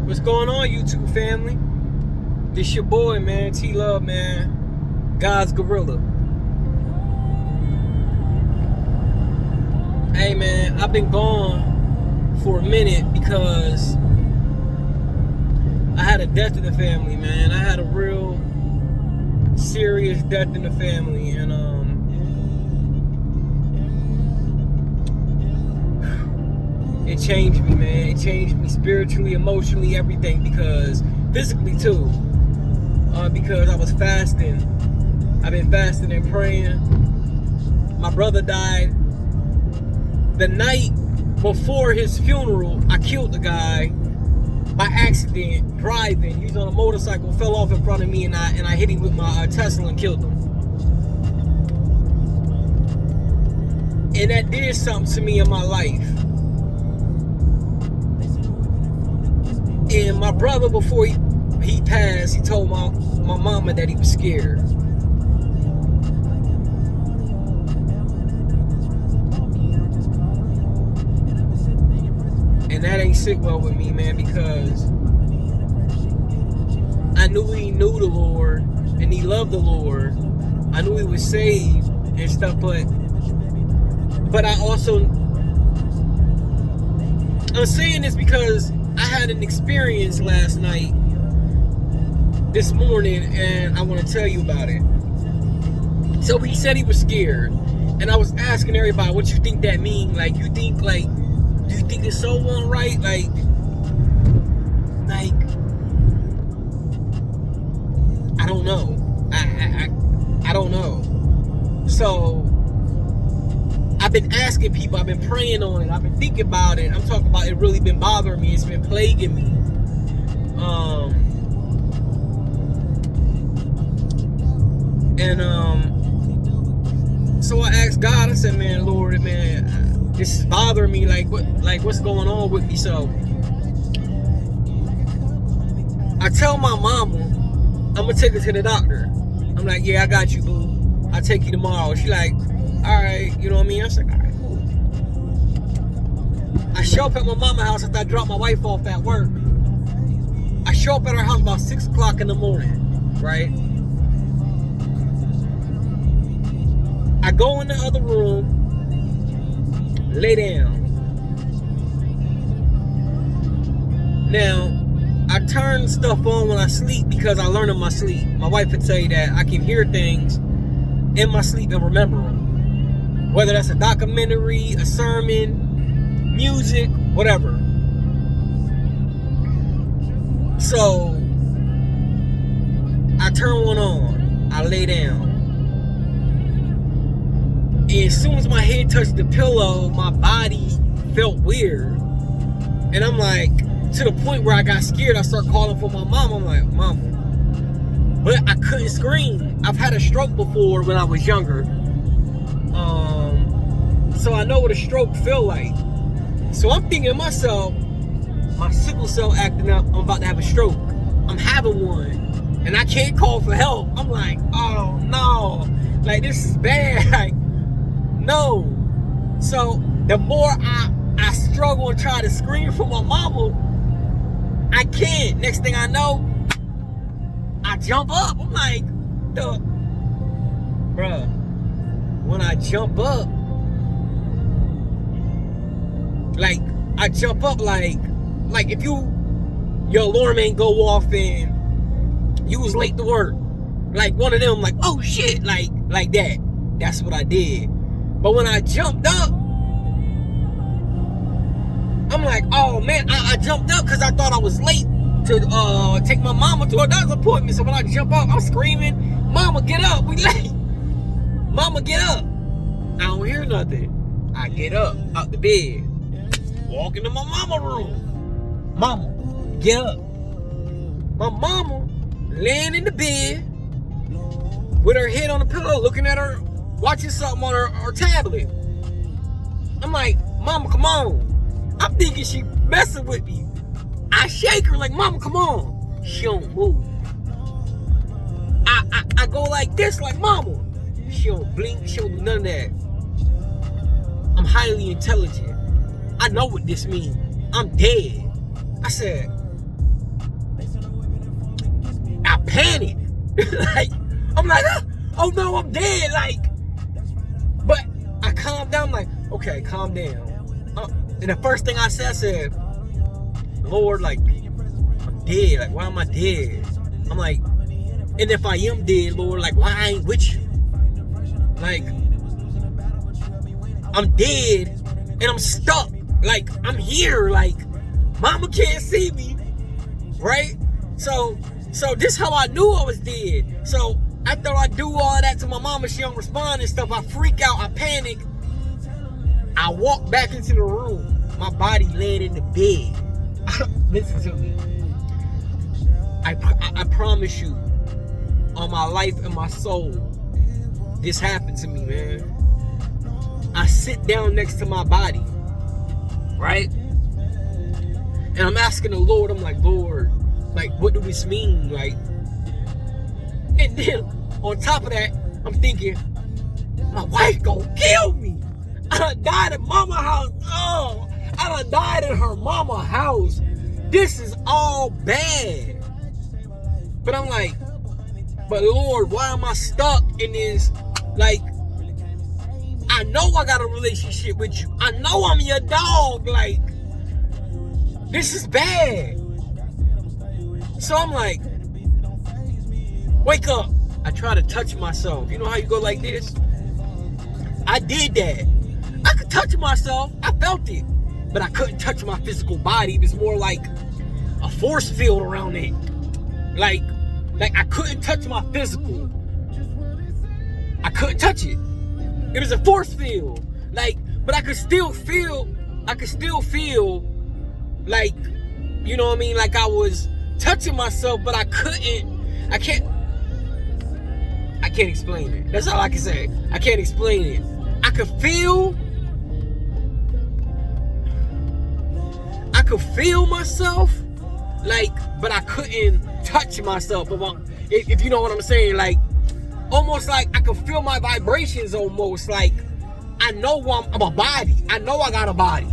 What's going on, YouTube family? This your boy, man, T-Love, man. God's Gorilla. Hey, man, I've been gone for a minute because I had a death in the family, man. I had a real serious death in the family, and it changed me, man. It changed me spiritually, emotionally, everything, because physically too. Because I was fasting. I've been fasting and praying. My brother died. The night before his funeral, I killed the guy by accident driving. He was on a motorcycle, fell off in front of me, and I hit him with my Tesla and killed him. And that did something to me in my life. And my brother, before he passed, he told my mama that he was scared. And that ain't sit well with me, man, because I knew he knew the Lord and he loved the Lord. I knew he was saved and stuff, but I also, I'm saying this because I had an experience last night, this morning, and I want to tell you about it. So he said he was scared, and I was asking everybody, what you think that mean? Like, you think, like, do you think it's so one right? Like, I don't know. I don't know. So I've been asking people, I've been praying on it, I've been thinking about it. I'm talking about it really been bothering me. It's been plaguing me. So I asked God, I said, man, Lord, man, this is bothering me. What's going on with me? So I tell my mama, I'm gonna take her to the doctor. I'm like, yeah, I got you, boo. I'll take you tomorrow. She like, all right, you know what I mean? I was like, all right, cool. I show up at my mama's house after I drop my wife off at work. I show up at her house about 6 o'clock in the morning, right? I go in the other room, lay down. Now, I turn stuff on when I sleep because I learn in my sleep. My wife would tell you that I can hear things in my sleep and remember them. Whether that's a documentary, a sermon, music, whatever. So, I turn one on. I lay down. And as soon as my head touched the pillow, my body felt weird. And I'm like, to the point where I got scared, I start calling for my mom. I'm like, Mama. But I couldn't scream. I've had a stroke before when I was younger. So I know what a stroke feel like. So I'm thinking to myself, my sickle cell acting up, I'm about to have a stroke. I'm having one. And I can't call for help. I'm like, oh no. Like, this is bad. Like, no. So the more I struggle and try to scream for my mama, I can't. Next thing I know, I jump up. I'm like, bruh, when I jump up, like, I jump up like if your alarm ain't go off and you was late to work. Like one of them, like, oh shit, like that. That's what I did. But when I jumped up, I'm like, oh man, I jumped up because I thought I was late to take my mama to a doctor's appointment. So when I jump up, I'm screaming, Mama, get up, we late. Mama, get up. I don't hear nothing. I get up out the bed, walk into my mama room. Mama, get up. My mama laying in the bed with her head on the pillow, looking at her, watching something on her tablet. I'm like, Mama, come on. I'm thinking she messing with me. I shake her like, Mama, come on. She don't move. I go like this, like, Mama. She don't blink, she don't do none of that. I'm highly intelligent. I know what this means. I'm dead. I said, panic. Like, I'm like, oh no, I'm dead. Like, but I calmed down. I'm like, okay, calm down. And the first thing I said, Lord, like, I'm dead. Like, why am I dead? I'm like, and if I am dead, Lord, like, why I ain't with you? Like, I'm dead and I'm stuck. Like, I'm here. Like, mama can't see me. Right? So this how I knew I was dead. So after I do all that to my mama, she don't respond and stuff. I freak out. I panic. I walk back into the room. My body laying in the bed. Listen to me. I promise you, on my life and my soul, this happened to me, man. I sit down next to my body, right? And I'm asking the Lord, I'm like, Lord, like, what do this mean? Like, and then on top of that, I'm thinking, my wife gonna kill me. I done died at mama house. Oh, I done died in her mama house. This is all bad. But I'm like, but Lord, why am I stuck in this? Like, I know I got a relationship with you. I know I'm your dog. Like, this is bad. So I'm like, wake up. I try to touch myself. You know how you go like this? I did that. I could touch myself. I felt it. But I couldn't touch my physical body. It was more like a force field around it. Like I couldn't touch my physical. I couldn't touch it. It was a force field. Like, but I could still feel like, you know what I mean? Like I was touching myself, but I can't explain it. That's all I can say. I can't explain it. I could feel myself, like, but I couldn't touch myself. If you know what I'm saying, like, almost like I could feel my vibrations almost. Like, I know I'm a body. I know I got a body,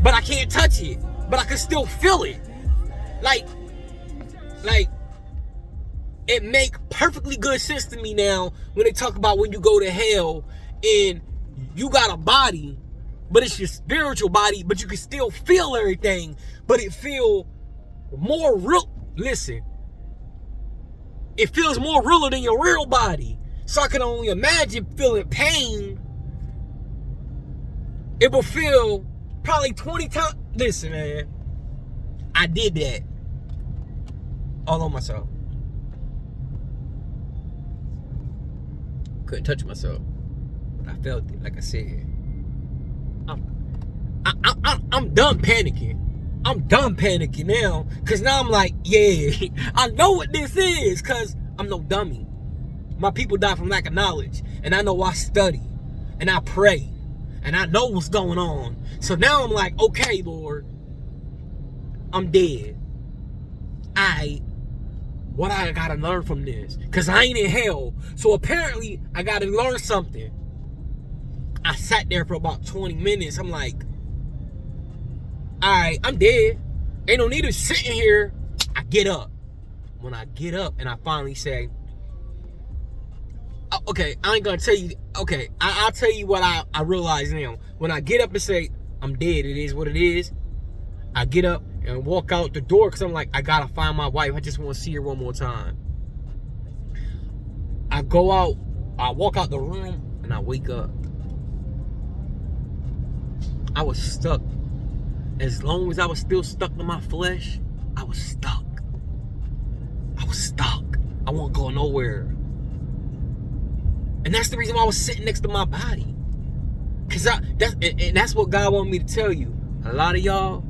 but I can't touch it. But I can still feel it. Like, it make perfectly good sense to me now when they talk about when you go to hell and you got a body, but it's your spiritual body, but you can still feel everything, but it feel more real. Listen, it feels more realer than your real body. So I can only imagine feeling pain. It will feel probably 20 times. Listen, man, I did that all on myself. Couldn't touch myself, but I felt it. Like I said, I'm done panicking. I'm done panicking now, cause now I'm like, yeah, I know what this is, cause I'm no dummy. My people die from lack of knowledge, and I know I study, and I pray, and I know what's going on. So now I'm like, okay, Lord, I'm dead. What I gotta learn from this? Cause I ain't in hell. So apparently I gotta learn something. I sat there for about 20 minutes. I'm like, alright, I'm dead. Ain't no need of sitting here. I get up. When I get up and I finally say, okay, I ain't gonna tell you, okay, I'll tell you what I realize now. When I get up and say, I'm dead, it is what it is, I get up and walk out the door because I'm like, I gotta find my wife. I just want to see her one more time. I go out, I walk out the room, and I wake up. I was stuck. As long as I was still stuck in my flesh, I was stuck. I was stuck. I wasn't going nowhere. And that's the reason why I was sitting next to my body. Cause that's what God wanted me to tell you. A lot of y'all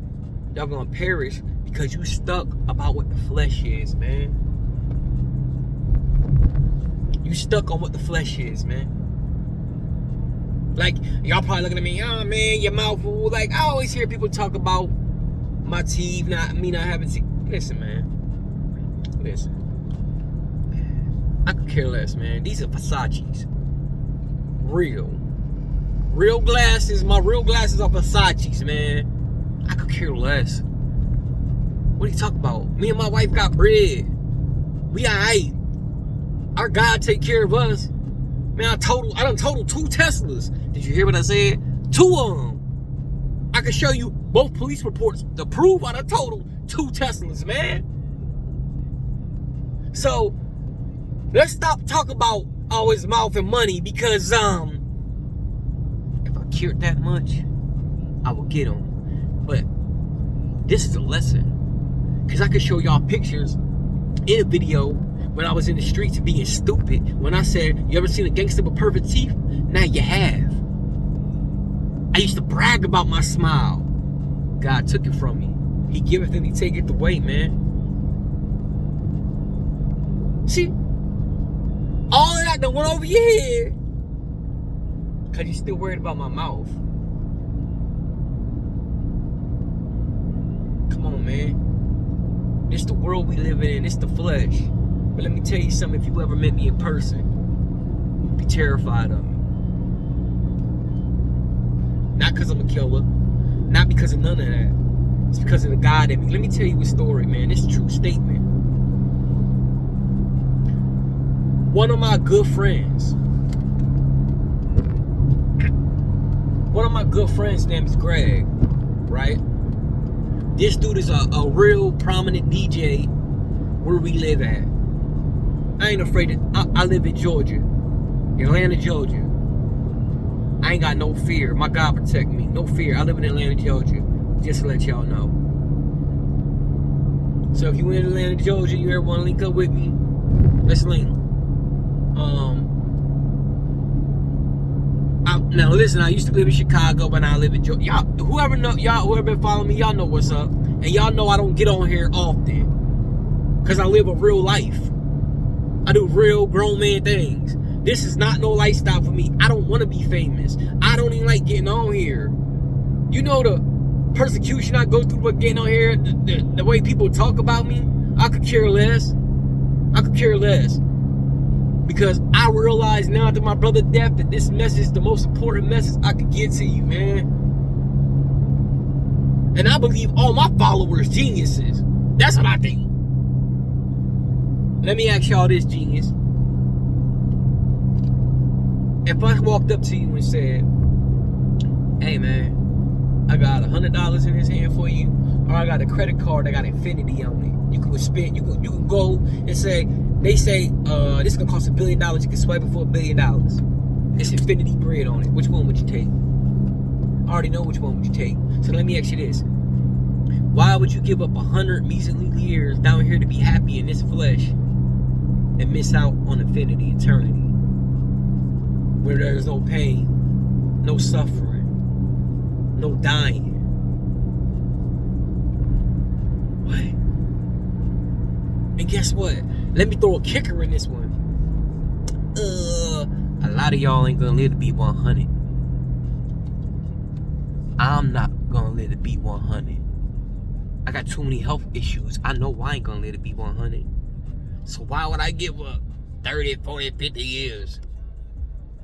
gonna perish because you stuck about what the flesh is, man. You stuck on what the flesh is, man. Like, y'all probably looking at me, oh man, your mouth full. Like, I always hear people talk about my teeth, me not having teeth. Listen, man. Listen. I could care less, man. These are Versace's. Real glasses. My real glasses are Versace's, man. I could care less. What are you talking about? Me and my wife got bread. We alright. Our God take care of us. Man, I done totaled 2 Teslas. Did you hear what I said? 2 of them. I can show you both police reports to prove I done totaled 2 Teslas, man. So let's stop talking about his mouth and money, because if I cared that much, I would get him. But this is a lesson, because I can show y'all pictures in a video when I was in the streets being stupid. When I said, you ever seen a gangster with perfect teeth? Now you have. I used to brag about my smile. God took it from me. He giveth and he taketh away, man. See, all of that done went over your head because you still worried about my mouth. Come on, man. This the world we living in. This the flesh. But let me tell you something. If you ever met me in person, you'd be terrified of me. Not because I'm a killer. Not because of none of that. It's because of the God in me. Let me tell you a story, man. This is a true statement. One of my good friends. One of my good friends' name is Greg, right? This dude is a real prominent DJ where we live at. I ain't afraid to, I live in Georgia, Atlanta, Georgia. I ain't got no fear. My God protect me. No fear. I live in Atlanta, Georgia. Just to let y'all know. So if you in Atlanta, Georgia, you ever want to link up with me, let's link. Now listen, I used to live in Chicago, but now I live in Georgia. Y'all, whoever been following me, y'all know what's up. And y'all know I don't get on here often, because I live a real life. I do real grown man things. This is not no lifestyle for me. I don't want to be famous. I don't even like getting on here. You know the persecution I go through with getting on here, the way people talk about me, I could care less. I could care less. Because I realize now after my brother's death that this message is the most important message I could get to you, man. And I believe all my followers geniuses. That's what I think. Let me ask y'all this, genius. If I walked up to you and said, hey man, I got $100 in his hand for you, or I got a credit card that got infinity on it. You can spend, you can go and say, they say this is gonna cost $1 billion. You can swipe it for $1 billion. It's infinity bread on it. Which one would you take? I already know which one would you take. So let me ask you this: why would you give up 100 measly years down here to be happy in this flesh and miss out on infinity, eternity, where there's no pain, no suffering, no dying? What? And guess what? Let me throw a kicker in this one. A lot of y'all ain't gonna live to be 100. I'm not gonna live to be 100. I got too many health issues. I know I ain't gonna live to be 100. So why would I give up 30, 40, 50 years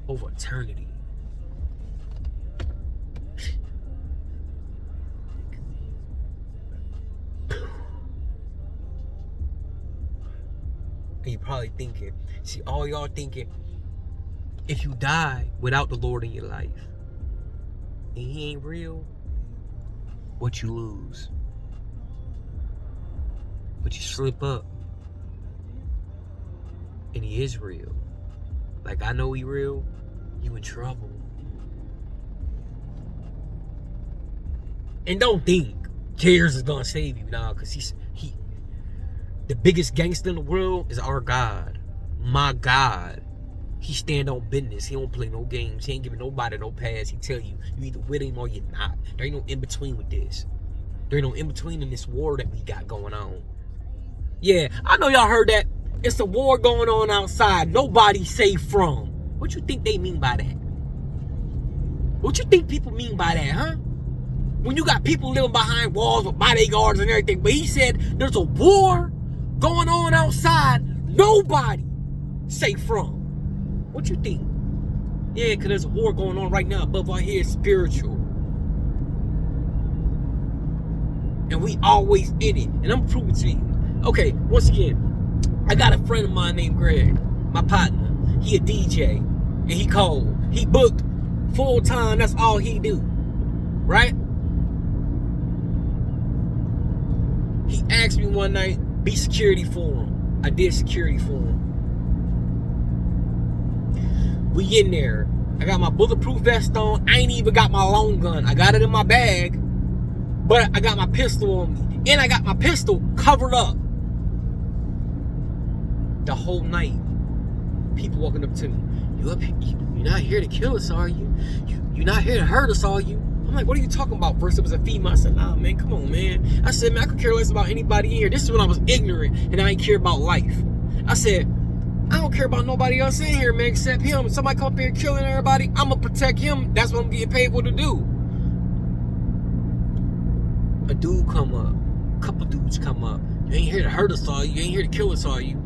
over eternity? And you're probably thinking, see, all y'all thinking, if you die without the Lord in your life, and he ain't real, what you lose? But you slip up, and he is real. Like I know he real, you in trouble. And don't think Cares is gonna save you now, because he the biggest gangster in the world is our God. My God. He stand on business. He don't play no games. He ain't giving nobody no pass. He tell you, you either with him or you're not. There ain't no in-between with this. There ain't no in-between in this war that we got going on. Yeah, I know y'all heard that. It's a war going on outside. Nobody's safe from. What you think they mean by that? What you think people mean by that, huh? When you got people living behind walls with bodyguards and everything. But he said there's a war going on outside, nobody safe from. What you think? Yeah, because there's a war going on right now above our heads, spiritual. And we always in it. And I'm proving to you. Okay, once again, I got a friend of mine named Greg, my partner. He a DJ, and he cold. He booked full time. That's all he do, right? He asked me one night, be security for him. I did security for him. We in there. I got my bulletproof vest on. I ain't even got my long gun. I got it in my bag, but I got my pistol on me. And I got my pistol covered up. The whole night, people walking up to me. You're not here to kill us, are you? You're not here to hurt us, are you? I'm like, what are you talking about? First it was a female. I said, nah, man, come on, man. I said, man, I could care less about anybody in here. This is when I was ignorant and I ain't care about life. I said, I don't care about nobody else in here, man, except him. If somebody come up here killing everybody, I'm going to protect him. That's what I'm getting paid for to do. A dude come up. A couple dudes come up. You ain't here to hurt us, are you? You ain't here to kill us, are you?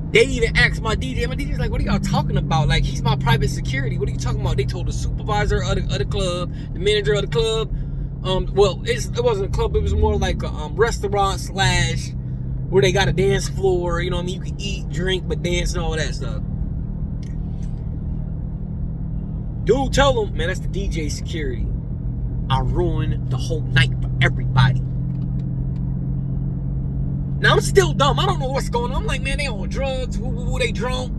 They even asked my DJ. My DJ's like, what are y'all talking about? Like, he's my private security. What are you talking about? They told the supervisor of the club, the manager of the club. Well, it wasn't a club. It was more like a restaurant / where they got a dance floor. You know what I mean? You can eat, drink, but dance and all that stuff. Dude, tell them, man, that's the DJ security. I ruined the whole night for everybody. Now, I'm still dumb. I don't know what's going on. I'm like, man, they on drugs. Who they drunk?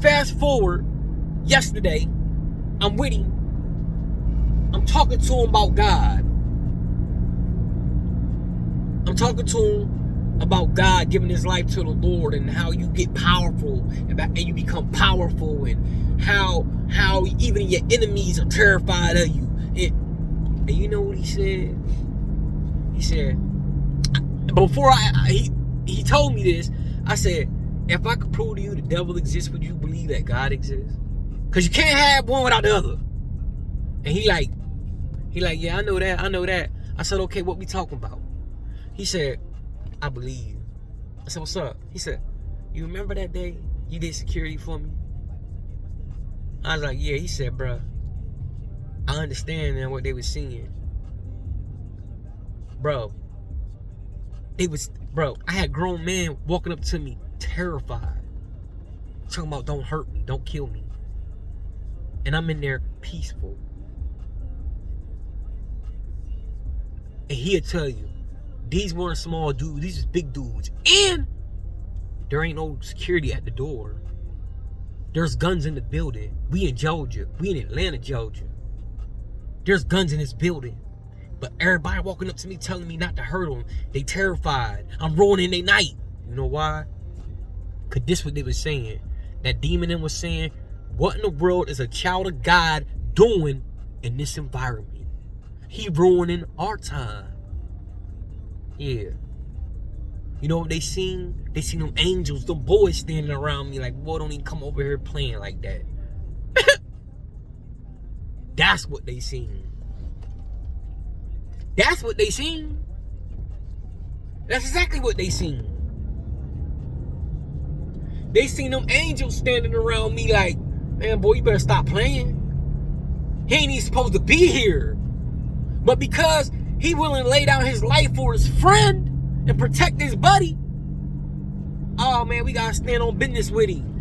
Fast forward, yesterday, I'm with him. I'm talking to him about God. I'm talking to him about God giving his life to the Lord and how you get powerful and you become powerful and how even your enemies are terrified of you. And you know what he said? He said, before he told me this, I said, if I could prove to you the devil exists, would you believe that God exists? Because you can't have one without the other. And he like, yeah, I know that. I said, okay, what we talking about? He said, I believe. I said, what's up? He said, you remember that day you did security for me? I was like, yeah. He said, bruh, I understand now what they were seeing. Bro, I had grown men walking up to me terrified. Talking about don't hurt me, don't kill me. And I'm in there peaceful. And he'll tell you, these weren't small dudes, these is big dudes. And there ain't no security at the door. There's guns in the building. We in Georgia. We in Atlanta, Georgia. There's guns in this building. But everybody walking up to me telling me not to hurt them. They terrified. I'm ruining their night. You know why? Because this what they was saying. That demon in was saying, what in the world is a child of God doing in this environment? He ruining our time. Yeah. You know what they seen? They seen them angels, them boys standing around me like, boy, don't even come over here playing like that. That's what they seen. That's what they seen. That's exactly what they seen. They seen them angels standing around me like, man, boy, you better stop playing. He ain't even supposed to be here. But because he willing to lay down his life for his friend and protect his buddy, oh, man, we got to stand on business with him.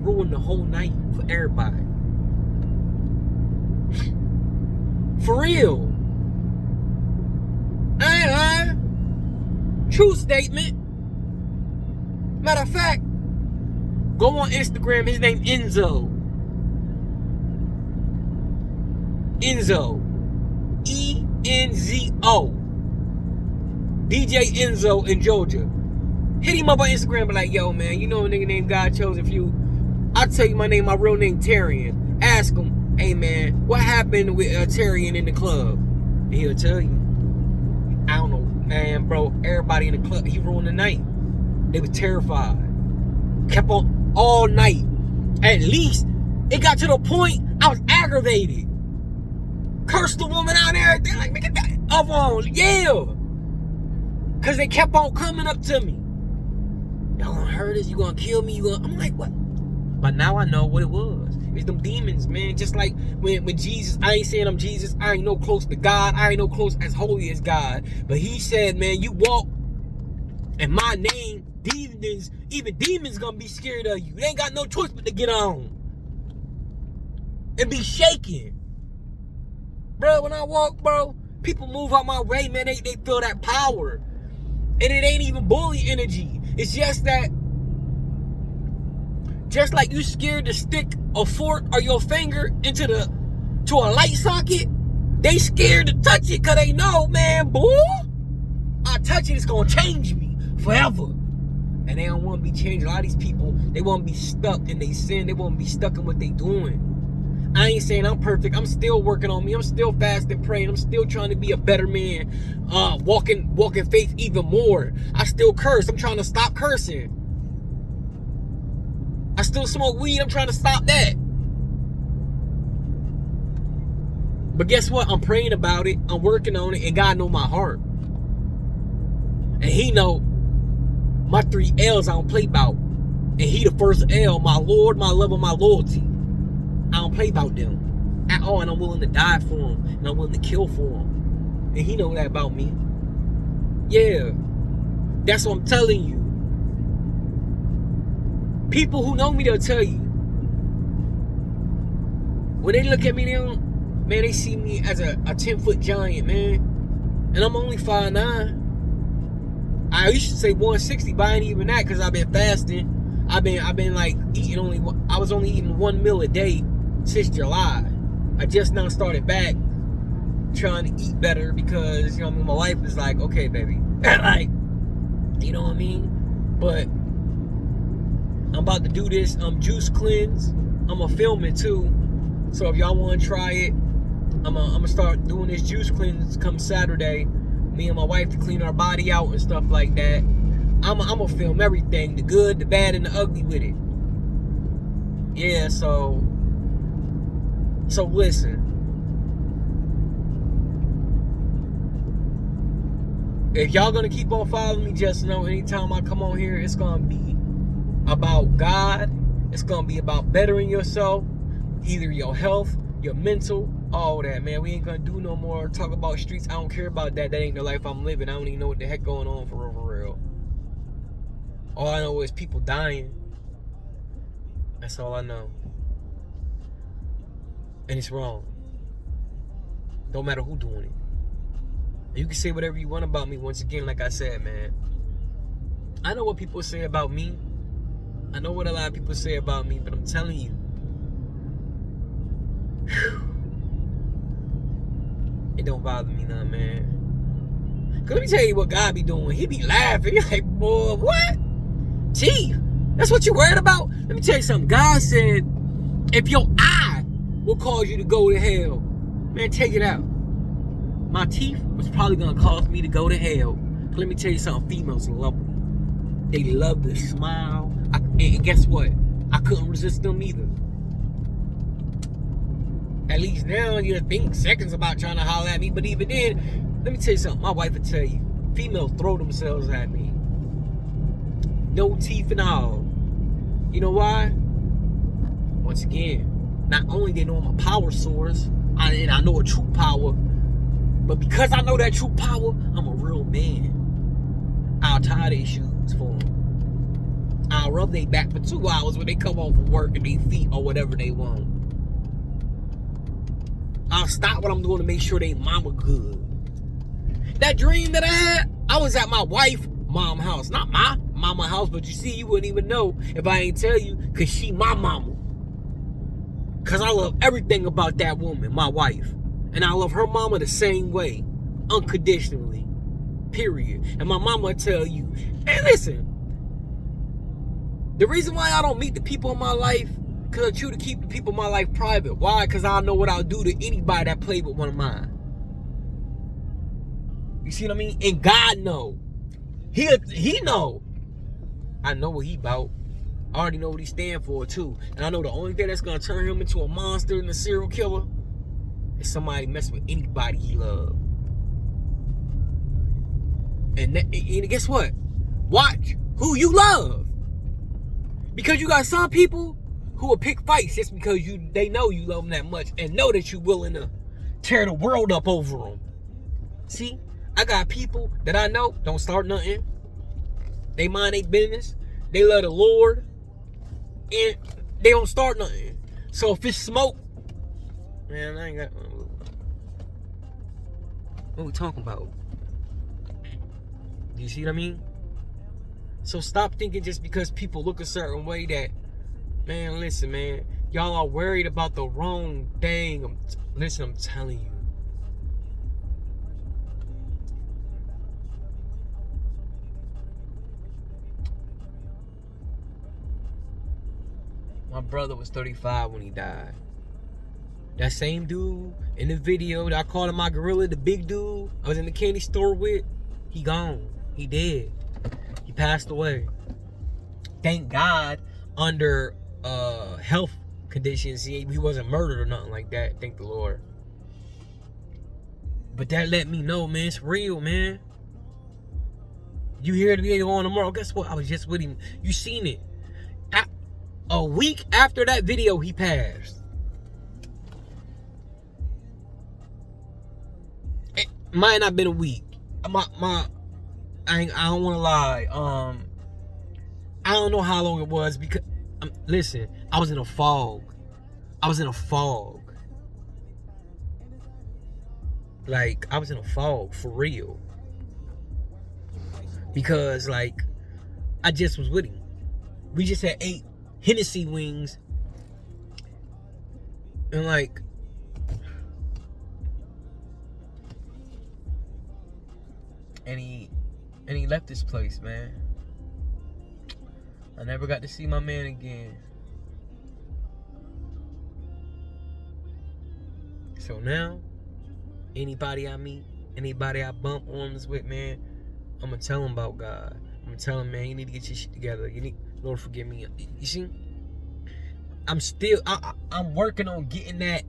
Ruined the whole night for everybody. For real. I ain't lying. True statement. Matter of fact, go on Instagram. His name Enzo. Enzo. E-N-Z-O. DJ Enzo in Georgia. Hit him up on Instagram. Be like, yo, man, you know a nigga named God Chosen Few. I'll tell you my real name, Tarian. Ask him. Hey, man, what happened with Tarian in the club? And he'll tell you. I don't know, man, bro. Everybody in the club, he ruined the night. They were terrified. Kept on all night. At least, it got to the point I was aggravated. Cursed the woman out there. They're like, make it up on. Yeah. Because they kept on coming up to me. Y'all gonna hurt us? You gonna kill me? I'm like, what? But now I know what it was. It's them demons, man. Just like when Jesus, I ain't saying I'm Jesus. I ain't no close to God. I ain't no close as holy as God. But he said, man, you walk in my name, demons, even demons gonna be scared of you. They ain't got no choice but to get on and be shaking. Bro, when I walk, bro, people move out my way, man. They feel that power. And it ain't even bully energy. It's just that, just like you scared to stick a fork or your finger to a light socket, they scared to touch it because they know, man, boy, I touch it, it's going to change me forever. And they don't want to be changed. A lot of these people, they want to be stuck in their sin. They want to be stuck in what they doing. I ain't saying I'm perfect. I'm still working on me. I'm still fasting, praying. I'm still trying to be a better man. Walking faith even more. I still curse. I'm trying to stop cursing. I still smoke weed. I'm trying to stop that. But guess what? I'm praying about it. I'm working on it. And God know my heart. And he know my 3 L's I don't play about. And he the first L. My Lord, my love, and my loyalty. I don't play about them at all, and I'm willing to die for them, and I'm willing to kill for them. And he know that about me. Yeah, that's what I'm telling you. People who know me, they'll tell you. When they look at me, they see me as a 10-foot giant, man. And I'm only 5'9". I used to say 160, but I ain't even that because I've been fasting. I've been like eating I was only eating 1 meal a day since July. I just now started back trying to eat better because, you know what I mean, my wife is like, okay, baby. Like, you know what I mean? But I'm about to do this juice cleanse. I'm going to film it too. So if y'all want to try it, I'm gonna start doing this juice cleanse come Saturday. Me and my wife to clean our body out and stuff like that. I'm gonna film everything, the good, the bad, and the ugly with it. Yeah, so listen. If y'all gonna keep on following me, just know anytime I come on here, it's gonna be about God. It's gonna be about bettering yourself, either your health, your mental, all that, man. We ain't gonna do no more talk about streets. I don't care about that. That ain't the life I'm living. I don't even know what the heck going on for real. All I know is people dying. That's all I know. And it's wrong. Don't matter who doing it. You can say whatever you want about me. Once again, like I said, man, I know what people say about me. I know what a lot of people say about me, but I'm telling you, it don't bother me none, man. Cause let me tell you what God be doing. He be laughing. He's like, boy, what? Chief, that's what you worried about? Let me tell you something. God said, if your eye will cause you to go to hell, man, take it out. My teeth was probably gonna cause me to go to hell. But let me tell you something. Females love me. They love to smile. And guess what? I couldn't resist them either. At least now you think seconds about trying to holler at me. But even then, let me tell you something. My wife would tell you, females throw themselves at me. No teeth and all. You know why? Once again, not only they know I'm a power source, and I know a true power, but because I know that true power, I'm a real man. I'll tie their shoes for them. I'll rub their back for 2 hours when they come home from work and their feet or whatever they want. I'll stop what I'm doing to make sure they mama good. That dream that I had, I was at my wife mom house. Not my mama house, but you see, you wouldn't even know if I ain't tell you, because she my mama. Because I love everything about that woman, my wife. And I love her mama the same way, unconditionally, period. And my mama will tell you, hey, listen, the reason why I don't meet the people in my life, because I choose to keep the people in my life private. Why? Because I know what I'll do to anybody that played with one of mine. You see what I mean? And God know. He know. I know what he about. I already know what he stand for too. And I know the only thing that's going to turn him into a monster and a serial killer is somebody messing with anybody he love. And guess what? Watch who you love. Because you got some people who will pick fights just because they know you love them that much and know that you're willing to tear the world up over them. See, I got people that I know don't start nothing. They mind their business. They love the Lord. And they don't start nothing. So if it's smoke, man, I ain't got... What we talking about? Do you see what I mean? So stop thinking just because people look a certain way that, man, listen, man, y'all are worried about the wrong thing. Listen, I'm telling you. My brother was 35 when he died. That same dude in the video that I called him my gorilla, the big dude I was in the candy store with, he gone. He dead. He passed away. Thank God, under health conditions, he wasn't murdered or nothing like that. Thank the Lord. But that let me know, man, it's real, man. You hear the video on tomorrow. Guess what? I was just with him. You seen it. A week after that video, he passed. It might not have been a week. I don't want to lie. I don't know how long it was because, listen, I was in a fog. Like, I was in a fog, for real. Because, like, I just was with him. We just had 8 Hennessy wings. And, like, and he left this place, man. I never got to see my man again. So now, anybody I meet, anybody I bump arms with, man, I'm gonna tell them about God. I'm gonna tell them, man, you need to get your shit together. You need, Lord, forgive me. You see, I'm working on getting that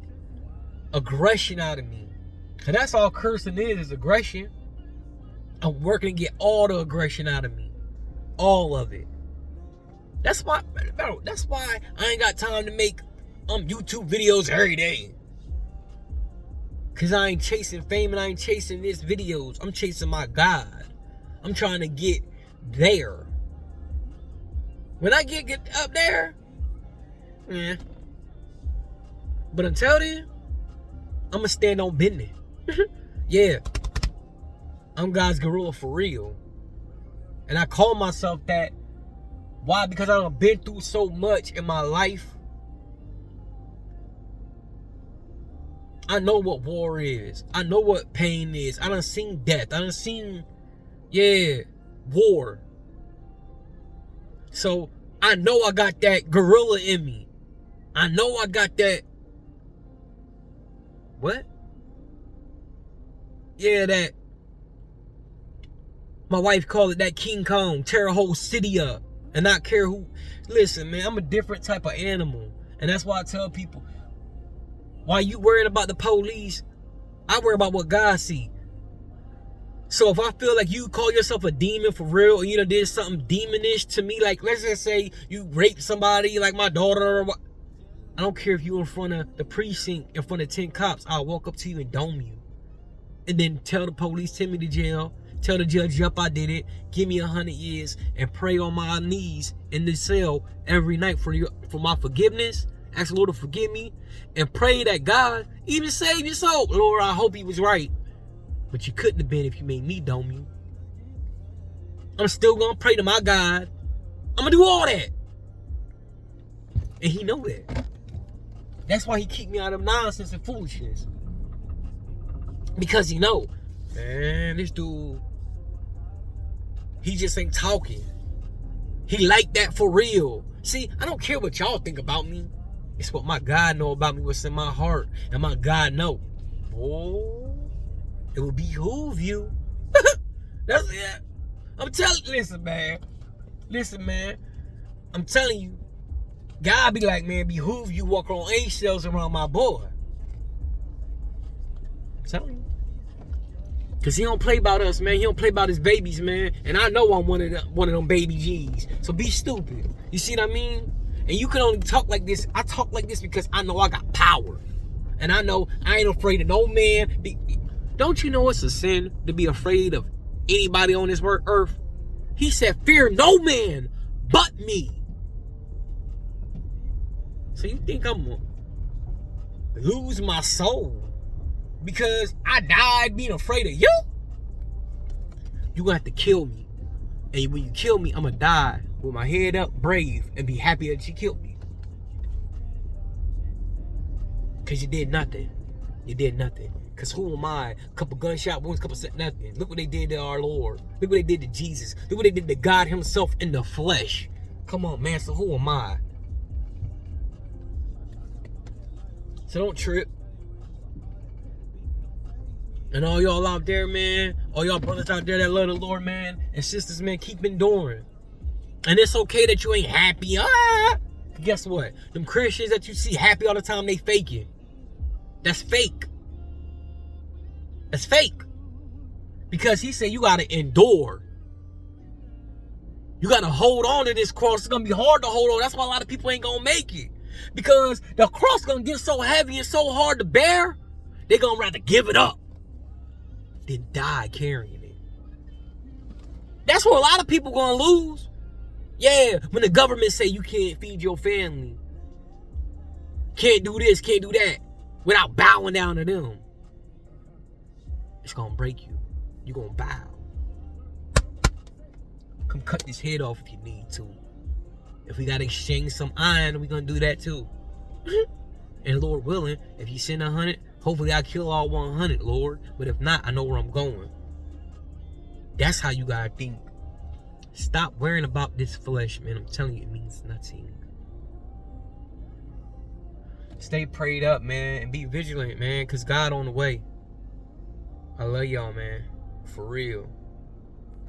aggression out of me. Cause that's all cursing is aggression. I'm working to get all the aggression out of me. All of it. That's why I ain't got time to make YouTube videos every day. Cause I ain't chasing fame and I ain't chasing these videos. I'm chasing my God. I'm trying to get there. When I get up there, yeah. But until then, I'm gonna stand on business. Yeah. I'm God's gorilla for real. And I call myself that. Why? Because I've been through so much in my life. I know what war is. I know what pain is. I done seen death. I done seen, war. So, I know I got that gorilla in me. I know I got that. What? Yeah, that. My wife called it that King Kong. Tear a whole city up. And not care who. Listen, man, I'm a different type of animal. And that's why I tell people, while you worrying about the police, I worry about what God see. So if I feel like you call yourself a demon for real, or you know did something demonish to me, like let's just say you raped somebody, like my daughter, or what, I don't care if you in front of the precinct, in front of 10 cops, I'll walk up to you and dome you. And then tell the police, send me to jail. Tell the judge, yup, I did it. Give me 100 years and pray on my knees in the cell every night for my forgiveness. Ask the Lord to forgive me and pray that God even save your soul. Lord, I hope he was right. But you couldn't have been if you made me dome you. I'm still going to pray to my God. I'm going to do all that. And he know that. That's why he keep me out of nonsense and foolishness. Because he know, man, this dude, he just ain't talking. He like that for real. See, I don't care what y'all think about me. It's what my God know about me, what's in my heart. And my God know. Oh, it will behoove you. That's it. I'm telling you, listen, man. I'm telling you, God be like, man, behoove you walk on eggshells around my boy. I'm telling you. Cause he don't play about us, man. He don't play about his babies, man. And I know I'm one of them baby G's. So be stupid. You see what I mean? And you can only talk like this. I talk like this because I know I got power. And I know I ain't afraid of no man. Don't you know it's a sin to be afraid of anybody on this earth? He said, fear no man but me. So you think I'm gonna lose my soul because I died being afraid of you? You gonna have to kill me. And when you kill me, I'm gonna die with my head up, brave, and be happy that you killed me. Because you did nothing. You did nothing. Because who am I? A couple gunshot wounds, couple said nothing. Look what they did to our Lord. Look what they did to Jesus. Look what they did to God himself in the flesh. Come on, man. So who am I? So don't trip. And all y'all out there, man, all y'all brothers out there that love the Lord, man, and sisters, man, keep enduring. And it's okay that you ain't happy. Guess what? Them Christians that you see happy all the time, they faking. That's fake. That's fake. Because he said you got to endure. You got to hold on to this cross. It's going to be hard to hold on. That's why a lot of people ain't going to make it. Because the cross going to get so heavy and so hard to bear, they're going to rather give it up than die carrying it. That's where a lot of people going to lose. Yeah, when the government say you can't feed your family, can't do this, can't do that, without bowing down to them, it's gonna break you. You're gonna bow. Come cut this head off if you need to. If we gotta exchange some iron, we're gonna do that too. And Lord willing, if you send 100, hopefully I'll kill all 100, Lord. But if not, I know where I'm going. That's how you gotta think. Stop worrying about this flesh, man. I'm telling you, it means nothing. Stay prayed up, man, and be vigilant, man, because God on the way. I love y'all, man. For real.